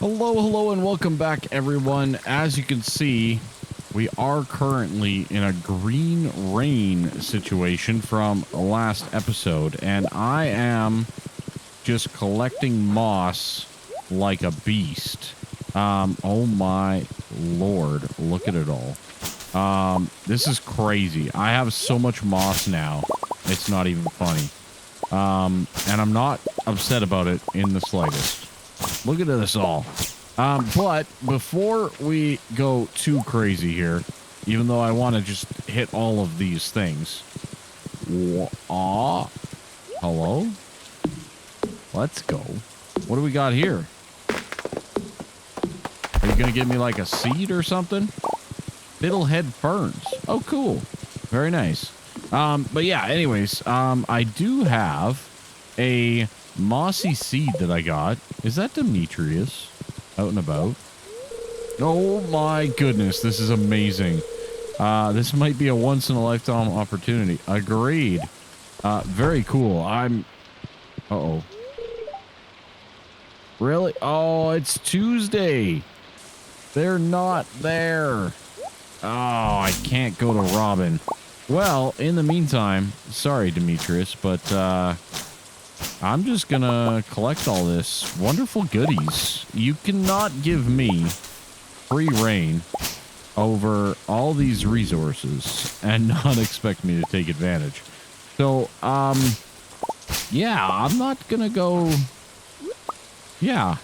Hello, and welcome back, everyone. As you can see, we are currently in a green rain situation from last episode, and I am just collecting moss like a beast. Oh my lord, look at it all. This is crazy. I have so much moss now, it's not even funny. And I'm not upset about it in the slightest. Look at this all. But before we go too crazy here, even though I want to just hit all of these things. Hello? Let's go. What do we got here? Are you going to give me like a seed or something? Fiddlehead ferns. Oh, cool. Very nice. But yeah, anyways, I do have a mossy seed that I got. Is that Demetrius out and about? Oh my goodness, this is amazing. This might be a once in a lifetime opportunity. Agreed. Very cool. Uh-oh. Really? Oh, it's Tuesday. They're not there. Oh, I can't go to Robin. Well, in the meantime, sorry, Demetrius, but I'm just gonna collect all this wonderful goodies. You cannot give me free reign over all these resources and not expect me to take advantage. So, yeah, I'm not gonna go... Yeah,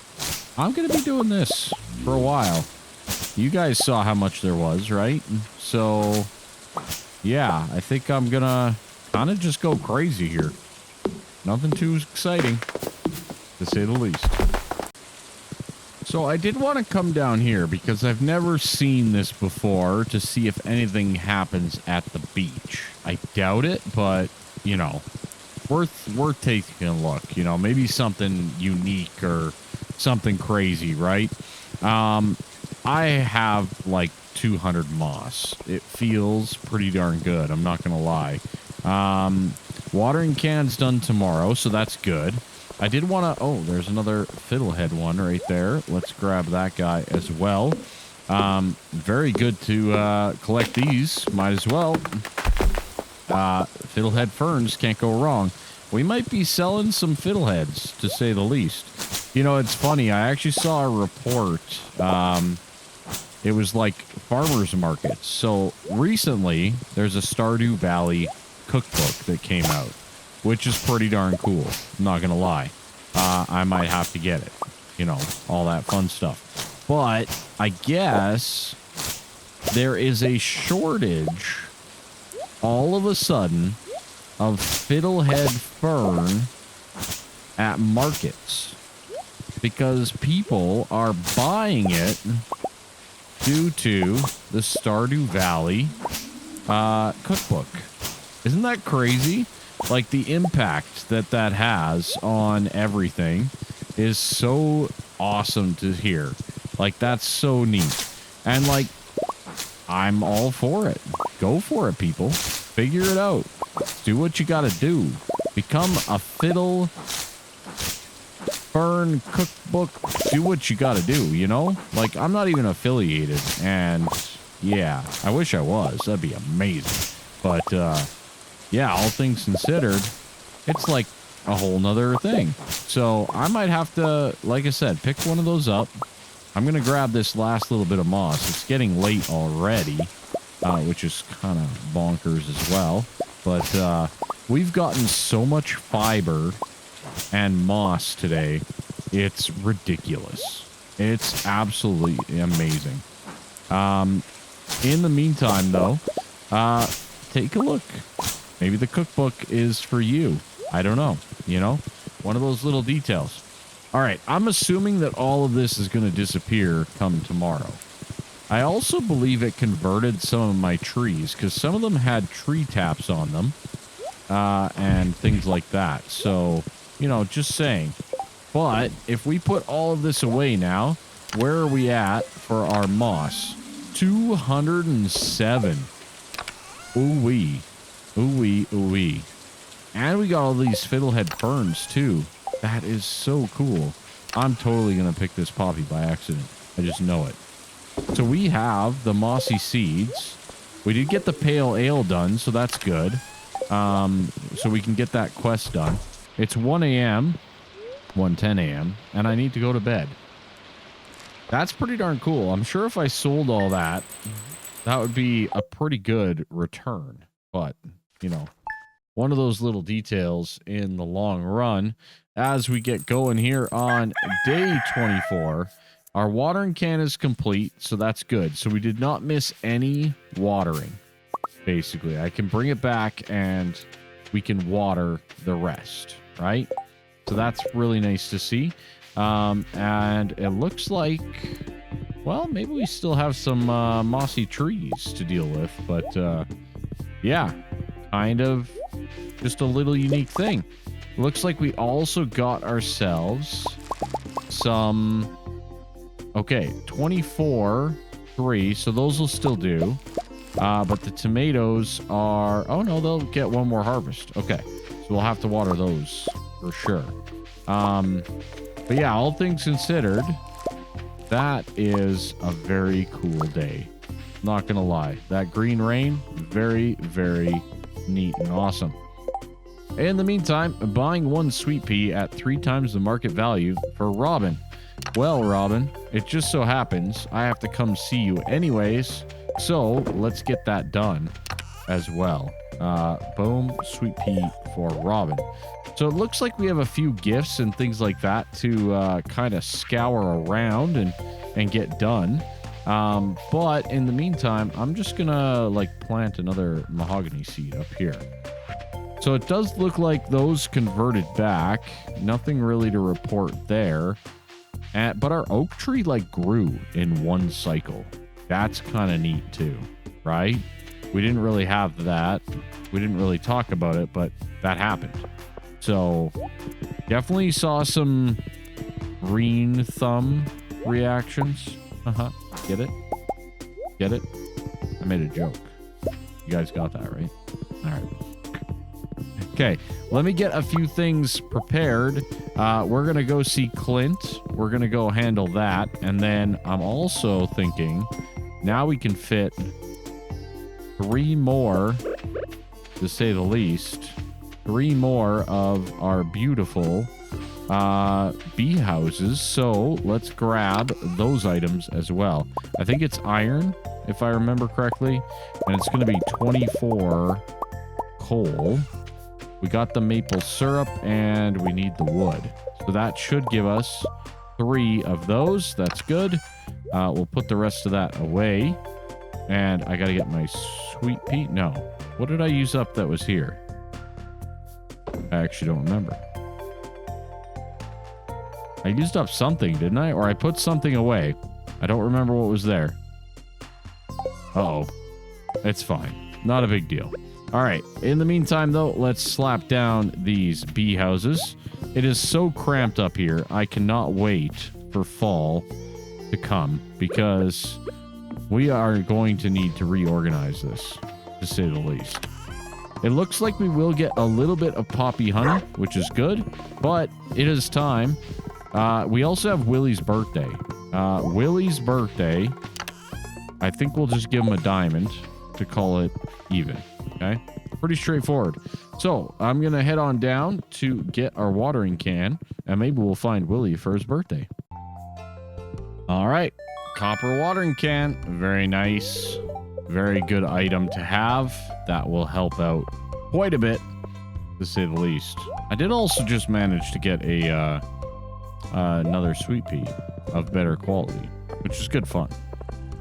I'm gonna be doing this for a while. You guys saw how much there was, right? So... yeah, I think I'm gonna kind of just go crazy here. Nothing too exciting, to say the least. So I did want to come down here because I've never seen this before to see if anything happens at the beach. I doubt it, but, you know, worth taking a look. You know, maybe something unique or something crazy, right? I have, like, 200 moss. It feels pretty darn good, I'm not gonna lie. Watering can's done tomorrow, so that's good. I did want to... oh, there's another fiddlehead one right there. Let's grab that guy as well. Very good to collect these. Might as well. Fiddlehead ferns, can't go wrong. We might be selling some fiddleheads, to say the least. You know, it's funny. I actually saw a report. It was like farmers markets. So recently, there's a Stardew Valley cookbook that came out, which is pretty darn cool. I'm not gonna lie. I might have to get it. You know, all that fun stuff. But I guess there is a shortage all of a sudden of fiddlehead fern at markets because people are buying it due to the Stardew Valley cookbook. Isn't that crazy? Like, the impact that has on everything is so awesome to hear. Like, that's so neat. And, like, I'm all for it. Go for it, people. Figure it out. Do what you gotta do. Become a fiddle fern cookbook. Do what you gotta do, you know? Like, I'm not even affiliated. And, yeah, I wish I was. That'd be amazing. But, yeah, all things considered, it's like a whole nother thing. So I might have to, like I said, pick one of those up. I'm going to grab this last little bit of moss. It's getting late already, which is kind of bonkers as well. But we've gotten so much fiber and moss today. It's ridiculous. It's absolutely amazing. In the meantime, though, take a look. Maybe the cookbook is for you. I don't know. You know, one of those little details. All right. I'm assuming that all of this is going to disappear come tomorrow. I also believe it converted some of my trees because some of them had tree taps on them and things like that. So, you know, just saying. But if we put all of this away now, where are we at for our moss? 207. Ooh-wee. Ooh-wee, ooh-wee. And we got all these fiddlehead ferns, too. That is so cool. I'm totally going to pick this poppy by accident. I just know it. So we have the mossy seeds. We did get the pale ale done, so that's good. So we can get that quest done. It's 1 a.m., 1:10 a.m., and I need to go to bed. That's pretty darn cool. I'm sure if I sold all that, that would be a pretty good return. But, you know, one of those little details in the long run. As we get going here on day 24, our watering can is complete, so that's good. So we did not miss any watering, basically. I can bring it back and we can water the rest, right? So that's really nice to see. And it looks like, well, maybe we still have some mossy trees to deal with, but yeah, kind of just a little unique thing. Looks like we also got ourselves some, okay, 24, 3, so those will still do. But the tomatoes are, oh no, they'll get one more harvest. Okay, so we'll have to water those for sure. But yeah, all things considered, that is a very cool day. Not gonna lie. That green rain, very, very neat and awesome. In the meantime, buying one sweet pea at 3 times the market value for Robin. Well, Robin, it just so happens I have to come see you anyways, so let's get that done as well. Boom, sweet pea for Robin. So it looks like we have a few gifts and things like that to kind of scour around and get done. But in the meantime, I'm just gonna like plant another mahogany seed up here. So it does look like those converted back. Nothing really to report there. But our oak tree like grew in one cycle. That's kind of neat too, right? We didn't really have that. We didn't really talk about it, but that happened. So definitely saw some green thumb reactions. Get it? Get it? I made a joke. You guys got that, right? All right. Okay, let me get a few things prepared. We're going to go see Clint. We're going to go handle that. And then I'm also thinking now we can fit 3 more, to say the least, 3 more of our beautiful bee houses. So let's grab those items as well. I think it's iron, if I remember correctly. And it's going to be 24 coal. We got the maple syrup and we need the wood. So that should give us 3 of those. That's good. We'll put the rest of that away. And I got to get my sweet pea. No. What did I use up that was here? I actually don't remember. I used up something, didn't I? Or I put something away. I don't remember what was there. Uh-oh. It's fine. Not a big deal. All right. In the meantime, though, let's slap down these bee houses. It is so cramped up here. I cannot wait for fall to come because we are going to need to reorganize this, to say the least. It looks like we will get a little bit of poppy honey, which is good, but it is time. We also have Willie's birthday. Willie's birthday, I think we'll just give him a diamond to call it even. Okay, pretty straightforward. So I'm gonna head on down to get our watering can, and maybe we'll find Willie for his birthday. All right, copper watering can, very nice, very good item to have. That will help out quite a bit, to say the least. I did also just manage to get a another sweet pea of better quality, which is good fun.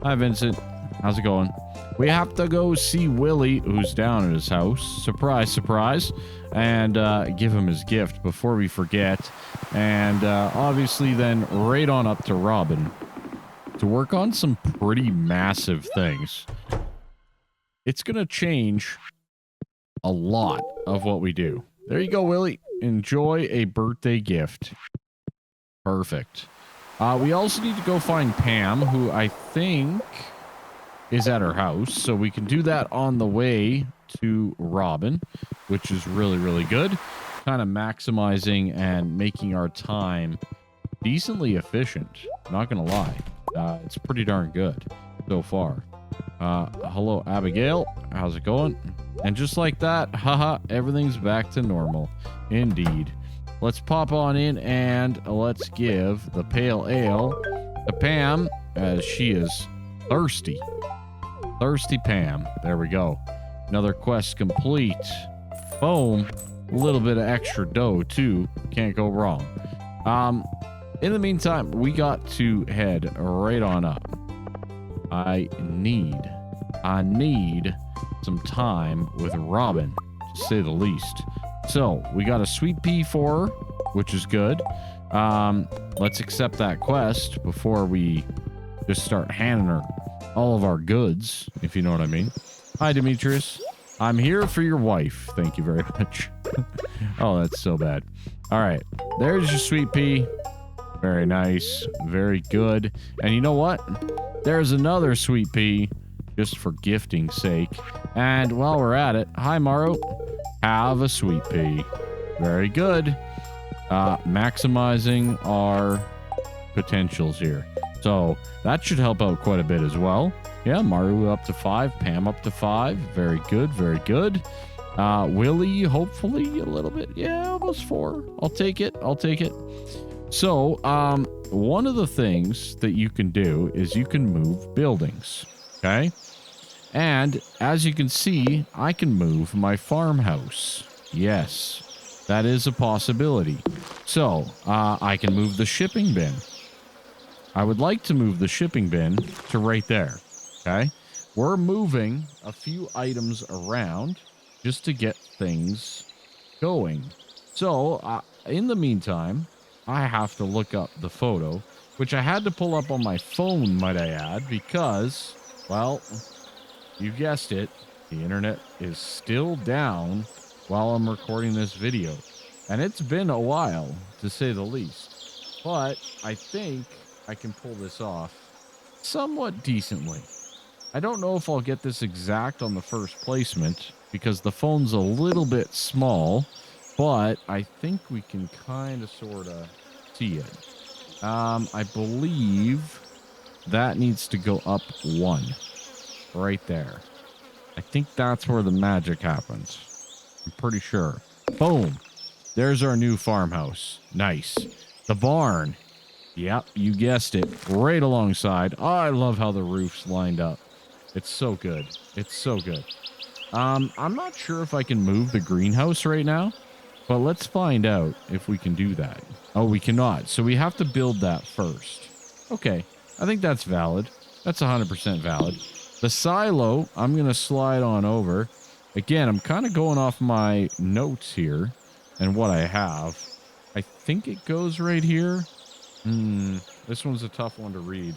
Hi Vincent, how's it going? We have to go see Willie, who's down at his house. Surprise, surprise. And give him his gift before we forget. And obviously then right on up to Robin to work on some pretty massive things. It's going to change a lot of what we do. There you go, Willie. Enjoy a birthday gift. Perfect. We also need to go find Pam, who I think is at her house, so we can do that on the way to Robin, which is really, really good. Kind of maximizing and making our time decently efficient. Not gonna lie. It's pretty darn good so far. Hello, Abigail. How's it going? And just like that, haha, everything's back to normal. Indeed. Let's pop on in and let's give the pale ale to Pam, as she is thirsty. Thirsty Pam. There we go. Another quest complete. Boom. A little bit of extra dough, too. Can't go wrong. In the meantime, we got to head right on up. I need some time with Robin, to say the least. So, we got a sweet pea for her, which is good. Let's accept that quest before we just start handing her all of our goods, if you know what I mean. Hi, Demetrius. I'm here for your wife. Thank you very much. Oh, that's so bad. All right. There's your sweet pea. Very nice. Very good. And you know what? There's another sweet pea, just for gifting's sake. And while we're at it, hi, Maru. Have a sweet pea. Very good. Maximizing our potentials here. So that should help out quite a bit as well. Yeah, Maru up to 5, Pam up to 5. Very good, very good. Willie, hopefully a little bit. Yeah, almost 4. I'll take it. I'll take it. So, one of the things that you can do is you can move buildings. Okay. And as you can see, I can move my farmhouse. Yes, that is a possibility. So, I can move the shipping bin. I would like to move the shipping bin to right there. Okay. We're moving a few items around just to get things going. So, in the meantime, I have to look up the photo, which I had to pull up on my phone, might I add, because, well, you guessed it, the internet is still down while I'm recording this video. And it's been a while, to say the least. But I think I can pull this off somewhat decently. I don't know if I'll get this exact on the first placement, because the phone's a little bit small, but I think we can kind of sort of see it. I believe that needs to go up 1 right there. I think that's where the magic happens. I'm pretty sure. Boom. There's our new farmhouse. Nice. The barn. Yep, you guessed it. Right alongside. Oh, I love how the roof's lined up. It's so good. It's so good. I'm not sure if I can move the greenhouse right now, but let's find out if we can do that. Oh, we cannot. So we have to build that first. Okay. I think that's valid. That's 100% valid. The silo, I'm going to slide on over. Again, I'm kind of going off my notes here and what I have. I think it goes right here. This one's a tough one to read.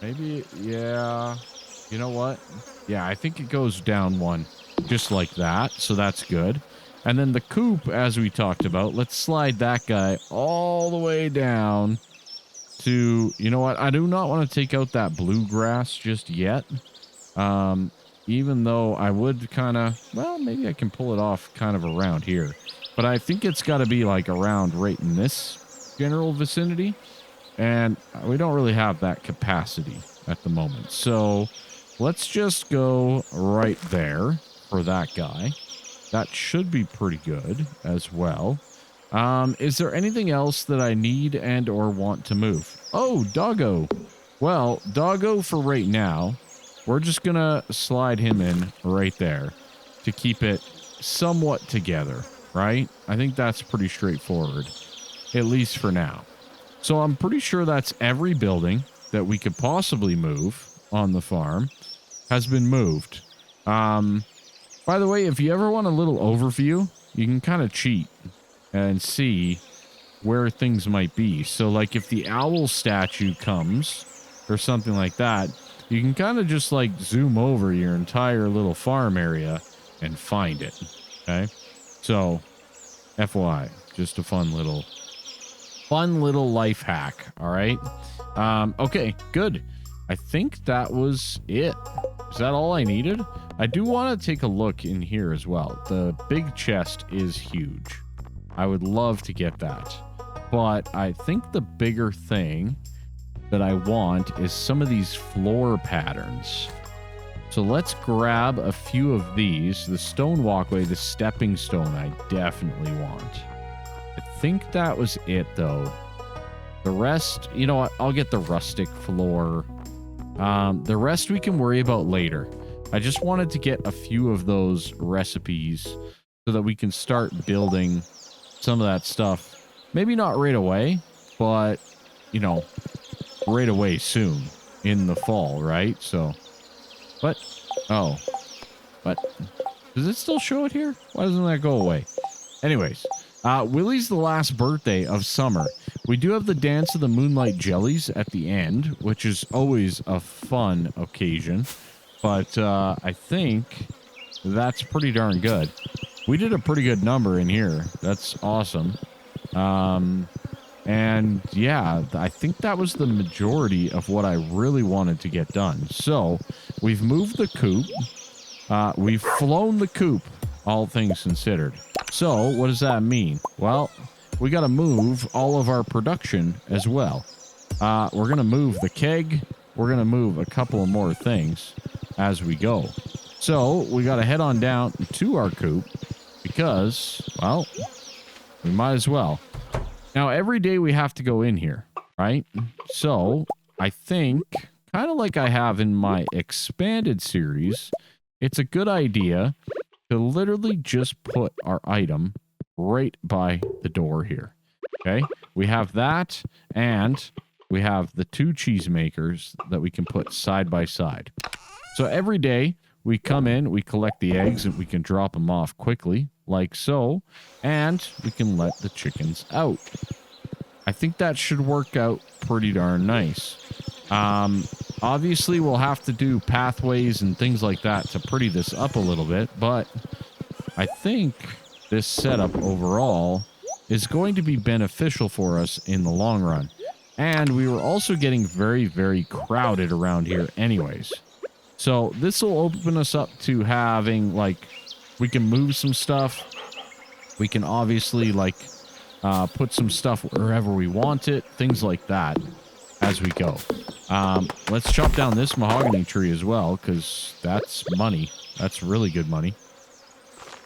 Maybe, yeah. You know what? Yeah, I think it goes down 1, just like that. So that's good. And then the coop, as we talked about, let's slide that guy all the way down to, you know what? I do not want to take out that bluegrass just yet. Even though I would kind of, well, maybe I can pull it off kind of around here. But I think it's got to be like around right in this general vicinity. And we don't really have that capacity at the moment. So let's just go right there for that guy. That should be pretty good as well. Is there anything else that I need and or want to move? Oh, doggo. Well, doggo for right now, we're just going to slide him in right there to keep it somewhat together, right? I think that's pretty straightforward, at least for now. So I'm pretty sure that's every building that we could possibly move on the farm has been moved. By the way, if you ever want a little overview, you can kind of cheat and see where things might be. So like if the owl statue comes or something like that, you can kind of just like zoom over your entire little farm area and find it. Okay. So FYI, just a fun little life hack. All right. Okay, good. I think that was it. Is that all I needed? I do want to take a look in here as well. The big chest is huge. I would love to get that. But I think the bigger thing that I want is some of these floor patterns. So let's grab a few of these. The stone walkway, the stepping stone, I definitely want. I think that was it, though. The rest, you know what? I'll get the rustic floor. The rest we can worry about later. I just wanted to get a few of those recipes so that we can start building some of that stuff. Maybe not right away, but, you know, right away soon in the fall, right? So, but, oh, but does it still show it here? Why doesn't that go away? Anyways, Willie's the last birthday of summer. We do have the Dance of the Moonlight Jellies at the end, which is always a fun occasion. But I think that's pretty darn good. We did a pretty good number in here. That's awesome. And yeah, I think that was the majority of what I really wanted to get done. So we've moved the coop. We've flown the coop, all things considered. So what does that mean? Well, we got to move all of our production as well. We're going to move the keg. We're going to move a couple of more things as we go. So we got to head on down to our coop because, well, we might as well. Now, every day we have to go in here, right? So I think, kind of like I have in my expanded series, it's a good idea to literally just put our item right by the door here. Okay, we have that, and we have the 2 cheese makers that we can put side by side. So every day we come in, we collect the eggs, and we can drop them off quickly, like so, and we can let the chickens out. I think that should work out pretty darn nice. Obviously, we'll have to do pathways and things like that to pretty this up a little bit, but I think this setup overall is going to be beneficial for us in the long run. And we were also getting very, very crowded around here anyways. So this will open us up to having, like, we can move some stuff. We can obviously, like, put some stuff wherever we want it. Things like that as we go. Let's chop down this mahogany tree as well, because that's money. That's really good money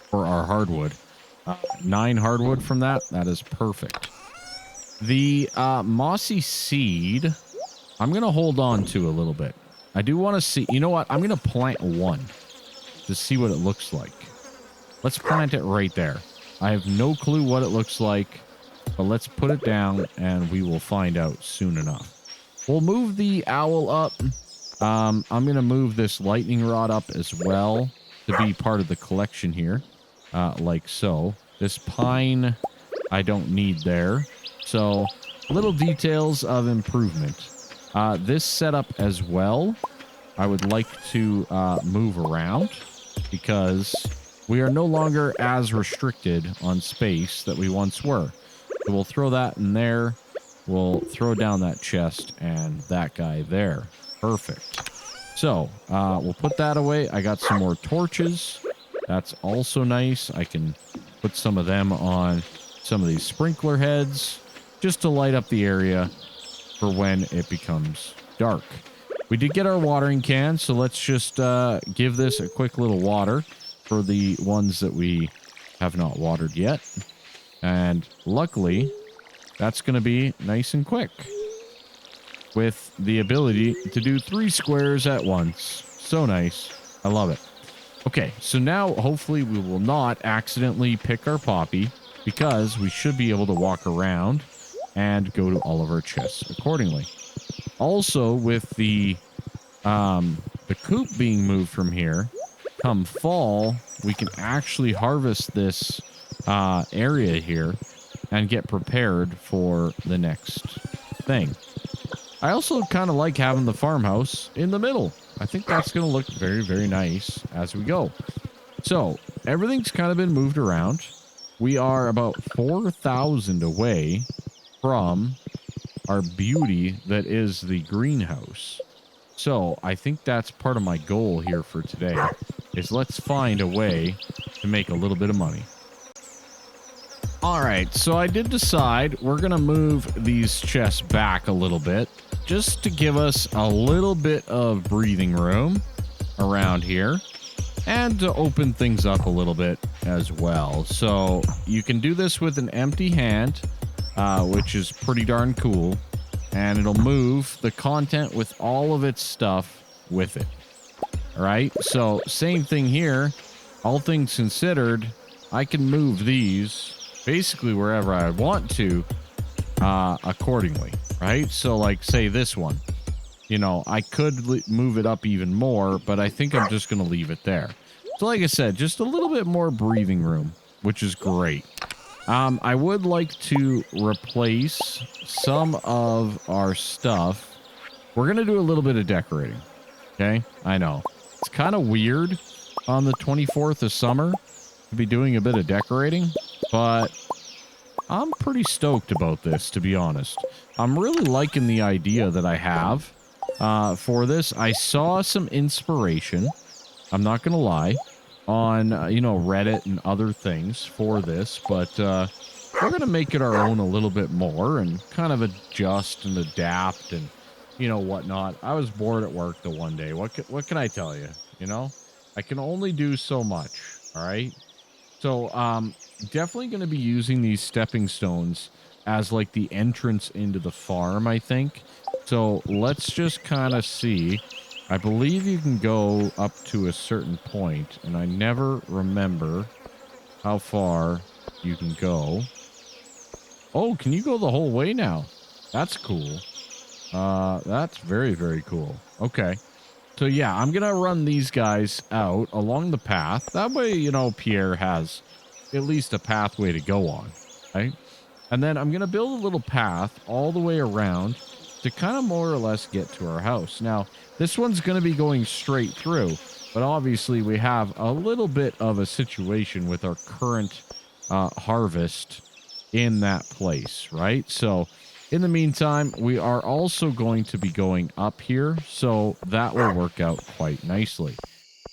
for our hardwood. 9 hardwood from that. That is perfect. The mossy seed, I'm going to hold on to a little bit. I do want to see... You know what? I'm going to plant 1 to see what it looks like. Let's plant it right there. I have no clue what it looks like, but let's put it down and we will find out soon enough. We'll move the owl up. I'm going to move this lightning rod up as well to be part of the collection here, like so. This pine I don't need there. So, little details of improvement. This setup as well, I would like to move around because we are no longer as restricted on space that we once were. So we'll throw that in there. We'll throw down that chest and that guy there. Perfect. So, we'll put that away. I got some more torches. That's also nice. I can put some of them on some of these sprinkler heads just to light up the area for when it becomes dark. We did get our watering can, so let's just give this a quick little water for the ones that we have not watered yet. And luckily, that's going to be nice and quick with the ability to do 3 squares at once. So nice. I love it. Okay, so now hopefully we will not accidentally pick our poppy because we should be able to walk around and go to all of our chests accordingly. Also, with the coop being moved from here, come fall, we can actually harvest this area here and get prepared for the next thing. I also kind of like having the farmhouse in the middle. I think that's going to look very, very nice as we go. So, everything's kind of been moved around. We are about 4,000 away from our beauty that is the greenhouse. So, I think that's part of my goal here for today, is let's find a way to make a little bit of money. All right, so I did decide we're going to move these chests back a little bit just to give us a little bit of breathing room around here and to open things up a little bit as well. So you can do this with an empty hand, which is pretty darn cool, and it'll move the content with all of its stuff with it. All right, so same thing here. All things considered, I can move these basically wherever I want to accordingly, right? So like say this one, you know, I could move it up even more, but I think I'm just going to leave it there. So like I said, just a little bit more breathing room, which is great. I would like to replace some of our stuff. We're going to do a little bit of decorating. Okay, I know. It's kind of weird on the 24th of summer to be doing a bit of decorating, but I'm pretty stoked about this, to be honest. I'm really liking the idea that I have for this. I saw some inspiration, I'm not going to lie, on, you know, Reddit and other things for this, but we're going to make it our own a little bit more and kind of adjust and adapt and, you know, whatnot. I was bored at work the one day. What can I tell you? You know, I can only do so much. All right. So, definitely going to be using these stepping stones as like the entrance into the farm, I think. So let's just kind of see. I believe you can go up to a certain point, and I never remember how far you can go. Oh, can you go the whole way now? That's cool. That's very, very cool. Okay. So yeah, I'm going to run these guys out along the path. That way, you know, Pierre has at least a pathway to go on, right? And then I'm going to build a little path all the way around to kind of more or less get to our house. Now, this one's going to be going straight through, but obviously we have a little bit of a situation with our current harvest in that place, right? So in the meantime, we are also going to be going up here, so that will work out quite nicely.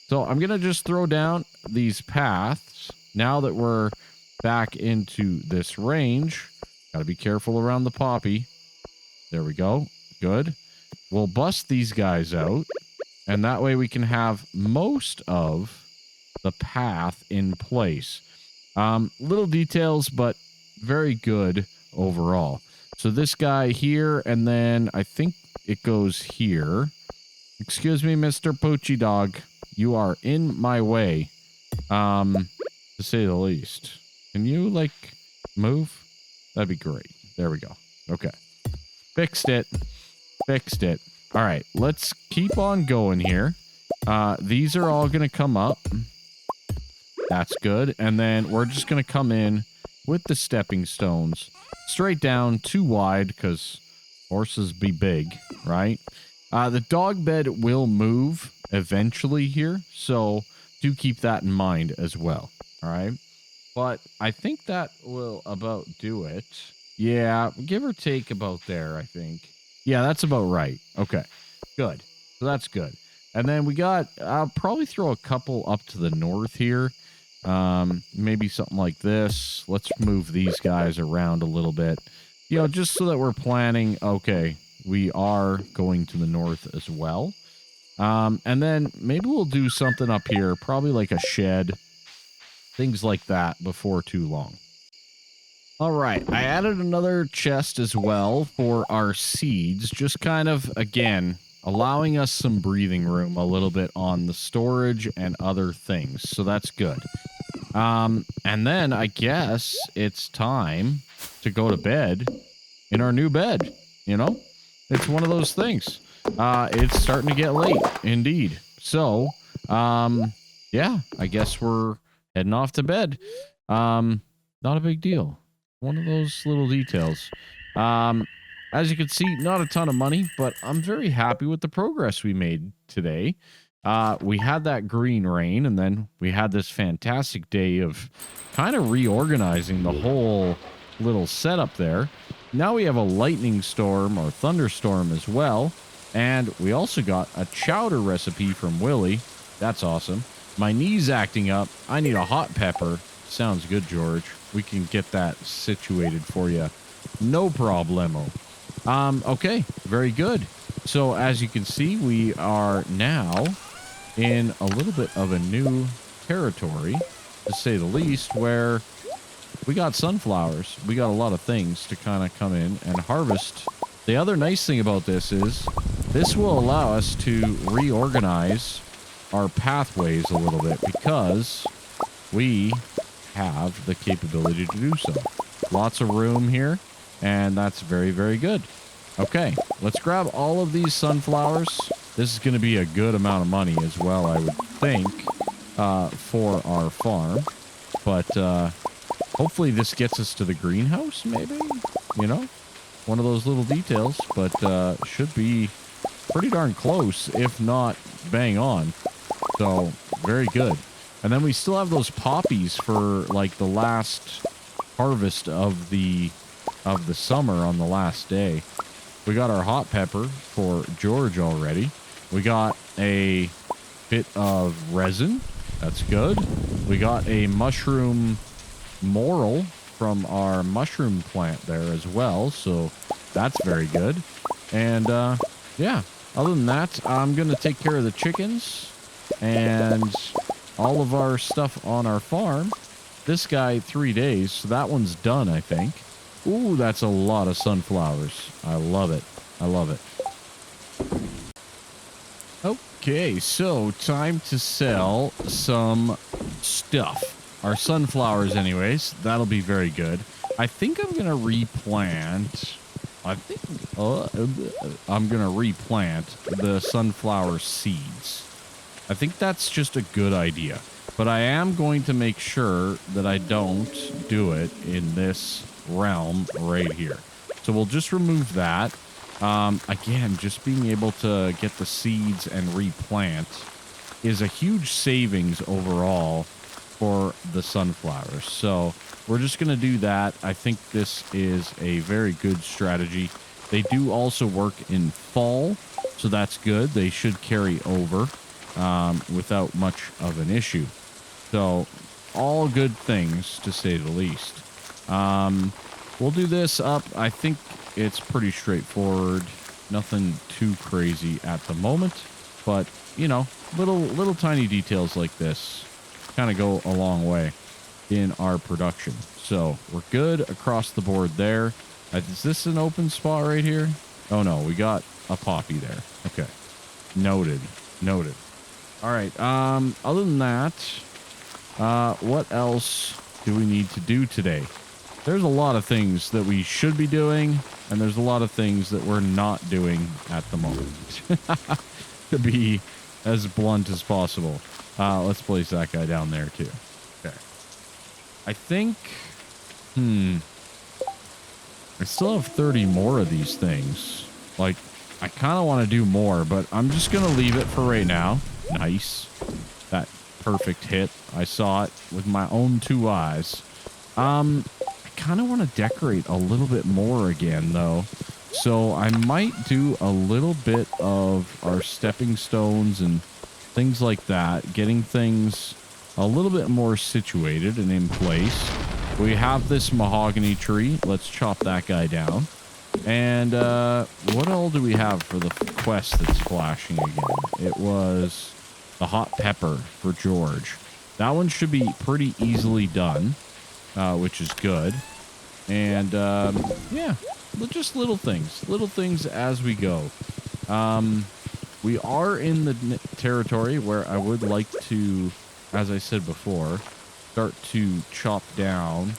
So I'm going to just throw down these paths now that we're back into this range. Got to be careful around the poppy. There we go. Good. We'll bust these guys out, and that way we can have most of the path in place. Little details, but very good overall. So this guy here, and then I think it goes here. Excuse me, Mr. Poochie Dog. You are in my way, to say the least. Can you, like, move? That'd be great. There we go. Okay. Fixed it. Fixed it. All right, let's keep on going here. These are all going to come up. That's good. And then we're just going to come in with the stepping stones straight down, too wide because horses be big, right? The dog bed will move eventually here, so do keep that in mind as well, all right? But I think that will about do it. Yeah, give or take about there, I think. Yeah, that's about right. Okay, good. So that's good. And then we got, I'll probably throw a couple up to the north here. Maybe something like this. Let's move these guys around a little bit. You know, just so that we're planning, okay, we are going to the north as well. And then maybe we'll do something up here, probably like a shed, things like that before too long. All right, I added another chest as well for our seeds, just kind of, again, allowing us some breathing room a little bit on the storage and other things, so that's good. And then I guess it's time to go to bed in our new bed, you know? It's one of those things. It's starting to get late, indeed. So, yeah, I guess we're heading off to bed. Not a big deal. One of those little details. As you can see, not a ton of money, but I'm very happy with the progress we made today. We had that green rain, and then we had this fantastic day of kind of reorganizing the whole little setup there. Now we have a lightning storm or thunderstorm as well, and we also got a chowder recipe from Willie. That's awesome. My knee's acting up. I need a hot pepper. Sounds good, George. we can get that situated for you. No problemo. Okay, very good. So as you can see, we are now in a little bit of a new territory, to say the least, where we got sunflowers. We got a lot of things to kind of come in and harvest. The other nice thing about this is this will allow us to reorganize our pathways a little bit because we have the capability to do so. Lots of room here, and that's very, very good. Okay, let's grab all of these sunflowers. This is going to be a good amount of money as well, I would think, for our farm. But hopefully this gets us to the greenhouse, maybe? You know? One of those little details, but should be pretty darn close, if not bang on. So, very good. And then we still have those poppies for, like, the last harvest of the summer on the last day. We got our hot pepper for George already. We got a bit of resin. That's good. We got a mushroom moral from our mushroom plant there as well. So that's very good. And yeah, other than that, I'm going to take care of the chickens and all of our stuff on our farm. This guy, 3 days. So that one's done, I think. Ooh, that's a lot of sunflowers. I love it. I love it. Okay, so time to sell some stuff. Our sunflowers anyways. That'll be very good. I think I'm going to replant. I'm going to replant the sunflower seeds. I think that's just a good idea. But I am going to make sure that I don't do it in this realm right here. So we'll just remove that. Again, just being able to get the seeds and replant is a huge savings overall for the sunflowers. So we're just going to do that. I think this is a very good strategy. They do also work in fall, so that's good. They should carry over without much of an issue. So all good things, to say the least. We'll do this up. I think it's pretty straightforward. Nothing too crazy at the moment. But, you know, little tiny details like this kind of go a long way in our production. So we're good across the board there. Is this an open spot right here? Oh, no. We got a poppy there. Okay. Noted. Noted. All right. Other than that, what else do we need to do today? There's a lot of things that we should be doing, and there's a lot of things that we're not doing at the moment. To be as blunt as possible. Let's place that guy down there, too. Okay. I think... I still have 30 more of these things. Like, I kind of want to do more, but I'm just going to leave it for right now. Nice. That perfect hit. I saw it with my own 2 eyes. I kind of want to decorate a little bit more again, though. So I might do a little bit of our stepping stones and things like that. Getting things a little bit more situated and in place. We have this mahogany tree. Let's chop that guy down. And what all do we have for the quest that's flashing again? It was the hot pepper for George. That one should be pretty easily done, which is good. And yeah, just little things as we go. We are in the territory where I would like to, as I said before, start to chop down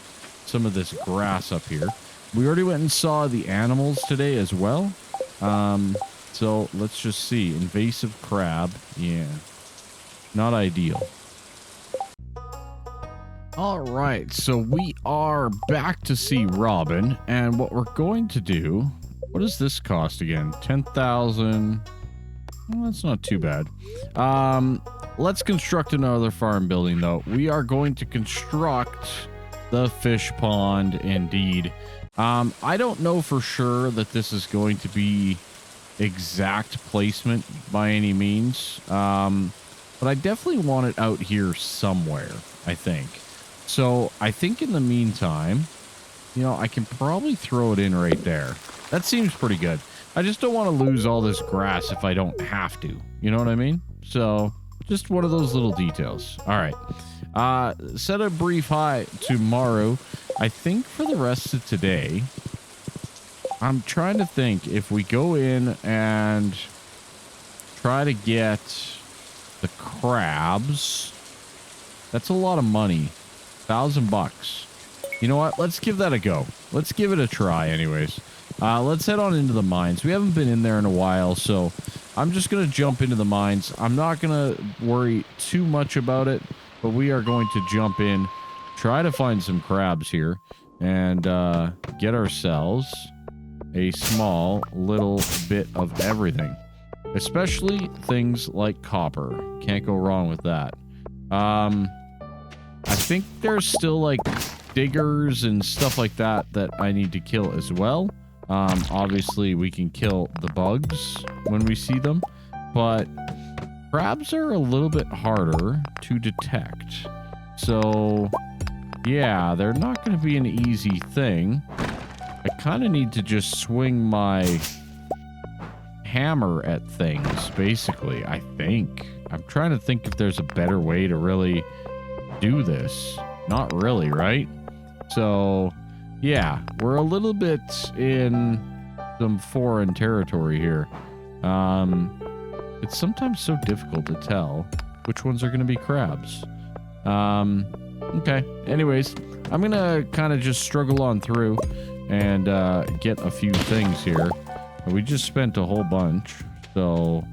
some of this grass up here. We already went and saw the animals today as well. So let's just see. Invasive crab. Yeah. Not ideal. All right. So we are back to see Robin. And what we're going to do... What does this cost again? 10,000. Well, that's not too bad. Let's construct another farm building, though. We are going to construct the fish pond, indeed. I don't know for sure that this is going to be exact placement by any means. But I definitely want it out here somewhere, I think. So I think in the meantime, you know, I can probably throw it in right there. That seems pretty good. I just don't want to lose all this grass if I don't have to. You know what I mean? So just one of those little details. All right. Set a brief hi tomorrow. I think for the rest of today, I'm trying to think if we go in and try to get the crabs. That's a lot of money. $1,000. You know what? Let's give that a go. Let's give it a try anyways. Let's head on into the mines. We haven't been in there in a while, so I'm just going to jump into the mines. I'm not going to worry too much about it, but we are going to jump in, try to find some crabs here, and get ourselves a small little bit of everything, especially things like copper. Can't go wrong with that. I think there's still like diggers and stuff like that I need to kill as well. Obviously we can kill the bugs when we see them, but crabs are a little bit harder to detect. So yeah, they're not going to be an easy thing. I kind of need to just swing my hammer at things, basically, I think. I'm trying to think if there's a better way to really do this. Not really, right? So, yeah, we're a little bit in some foreign territory here. It's sometimes so difficult to tell which ones are going to be crabs. Okay. Anyways, I'm going to kind of just struggle on through and get a few things here. We just spent a whole bunch. So,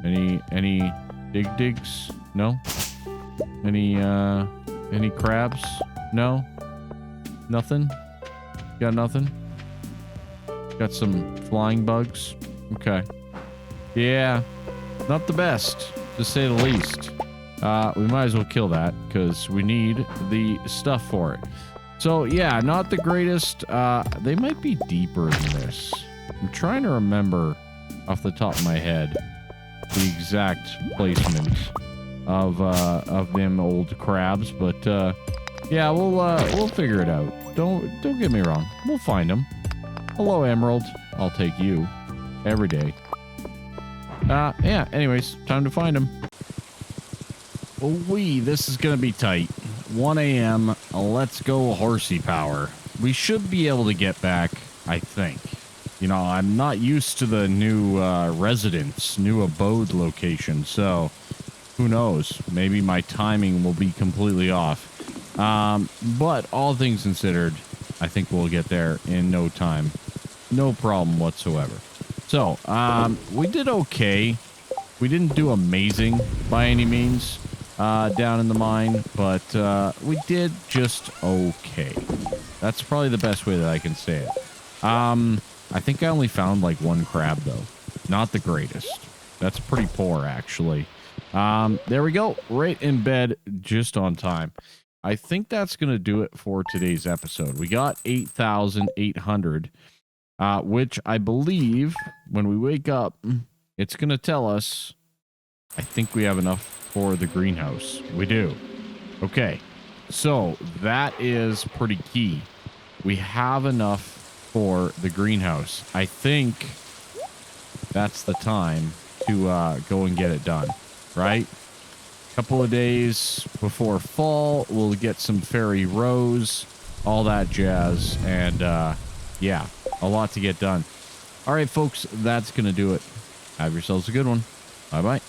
any digs? No? Any crabs? No? Nothing? Got nothing? Got some flying bugs? Okay. Yeah, not the best, to say the least. We might as well kill that, because we need the stuff for it. So, yeah, not the greatest. They might be deeper than this. I'm trying to remember off the top of my head the exact placement of them old crabs, but yeah, we'll figure it out. Don't get me wrong. We'll find them. Hello, Emerald. I'll take you every day. Yeah, anyways, time to find them. This is gonna be tight. 1 a.m. Let's go horsey power. We should be able to get back, I think. You know, I'm not used to the new residence, new abode location, so who knows? Maybe my timing will be completely off. But all things considered, I think we'll get there in no time. No problem whatsoever. So, we did okay. We didn't do amazing by any means down in the mine, but we did just okay. That's probably the best way that I can say it. I think I only found like one crab, though. Not the greatest. That's pretty poor, actually. There we go. Right in bed, just on time. I think that's going to do it for today's episode. We got 8,800, which I believe when we wake up, it's going to tell us, I think we have enough for the greenhouse. We do. Okay. So that is pretty key. We have enough for the greenhouse. I think that's the time to go and get it done, right? Couple of days before fall, we'll get some fairy rose, all that jazz, and yeah, a lot to get done. All right, folks, that's gonna do it. Have yourselves a good one. Bye bye.